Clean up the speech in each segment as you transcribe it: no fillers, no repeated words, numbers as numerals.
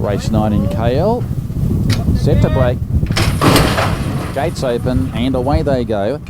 Race 9 in KL. Set to break. Gates open and away they go.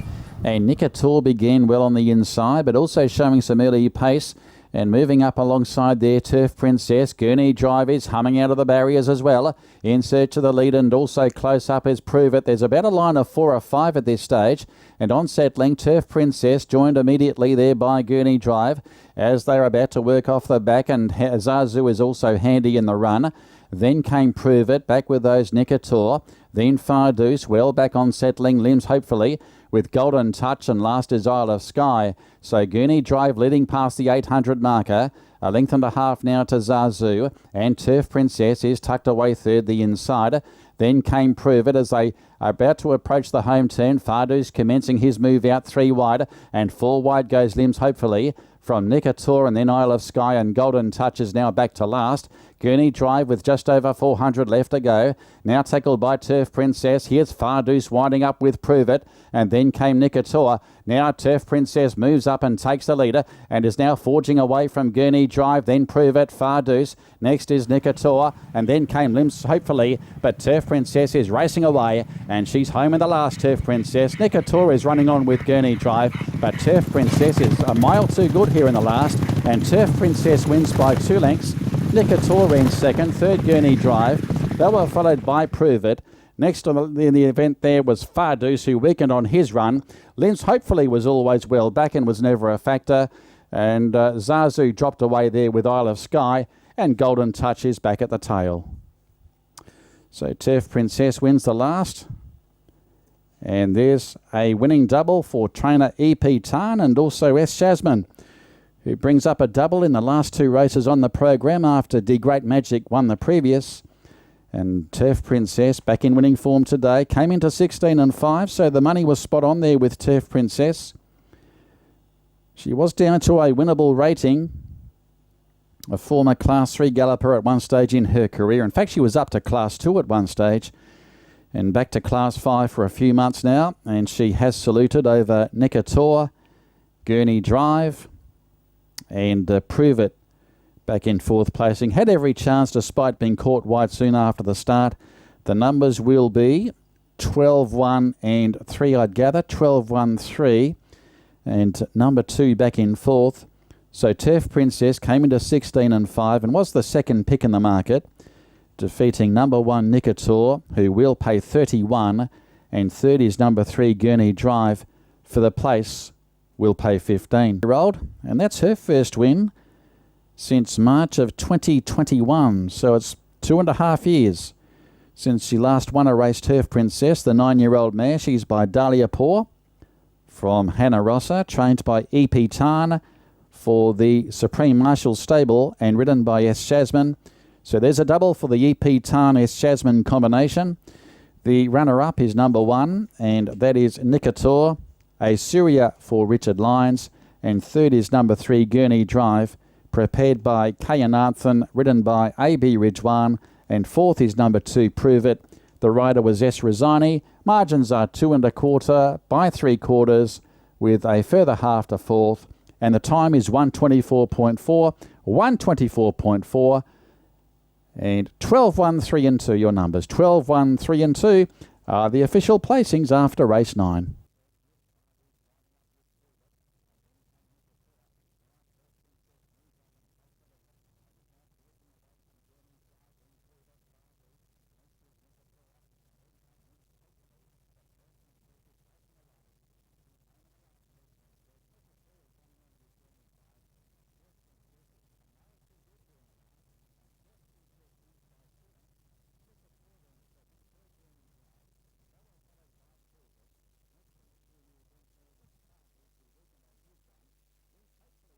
And Nicator began well on the inside, but also showing some early pace. And moving up alongside there, Turf Princess. Gurney Drive is humming out of the barriers as well. In search of the lead, and also close up is Prove It. There's about a line of 4 or 5 at this stage. And on settling, Turf Princess joined immediately there by Gurney Drive as they're about to work off the back. And Zazu is also handy in the run. Then came Prove It, back with those Nicator. Then Fardoose, well back on settling limbs, hopefully, with Golden Touch, and last is Isle of Skye. So Gurney Drive leading past the 800 marker. A length and a half now to Zazu, and Turf Princess is tucked away third the inside. Then came Prove It as they are about to approach the home turn. Fardoose commencing his move out 3 wide, and 4 wide goes limbs, hopefully, from Nicator, and then Isle of Skye, and Golden Touch is now back to last. Gurney Drive with just over 400 left to go. Now tackled by Turf Princess. Here's Fardoose winding up with Prove It, and then came Nicator. Now Turf Princess moves up and takes the leader and is now forging away from Gurney Drive. Then Prove It, Fardoose. Next is Nicator, and then came Limbs, hopefully, but Turf Princess is racing away, and she's home in the last, Turf Princess. Nicator is running on with Gurney Drive, but Turf Princess is a mile too good here in the last, and Turf Princess wins by 2 lengths. Nicator in second, third Gurney Drive. They were followed by Prove It. Next in the event there was Fardoose, who weakened on his run. Limbs hopefully was always well back and was never a factor. And Zazu dropped away there with Isle of Skye, and Golden Touch is back at the tail. So Turf Princess wins the last. And there's a winning double for trainer E.P. Tan and also S. Shasman, who brings up a double in the last 2 races on the program after De Great Magic won the previous. And Turf Princess back in winning form today. Came into 16 and 5, so the money was spot on there with Turf Princess. She was down to a winnable rating. A former Class 3 galloper at one stage in her career. In fact, she was up to Class 2 at one stage. And back to Class 5 for a few months now. And she has saluted over Nicator, Gurney Drive, and Prove It back in 4th placing. Had every chance despite being caught wide soon after the start. The numbers will be 12-1 and 3, I'd gather. 12-1, 3. And number 2 back in 4th. So Turf Princess came into 16 and 5 and was the second pick in the market, defeating number 1 Nicator, who will pay 31, and third is number 3 Gurney Drive. For the place, will pay 15-year-old, and that's her first win since March of 2021. So it's 2.5 years since she last won a race. Turf Princess, the 9-year-old mare. She's by Dahlia Poor from Hannah Rosser, trained by E.P. Tan for the Supreme Marshal stable and ridden by S. Shasman. So there's a double for the E.P. Tan S. Shasman combination. The runner-up is number 1, and that is Nicator. A Syria for Richard Lyons, and third is number 3 Gurney Drive, prepared by Kayanathan, ridden by A.B. Ridwan, and fourth is number 2 Prove It. The rider was S. Rosani. Margins are 2 1/4 by 3/4 with a further half to 4th, and the time is 1:24.4, 1:24.4, and 12-1, 3 and 2 your numbers. 12-1, 3 and 2 are the official placings after race 9.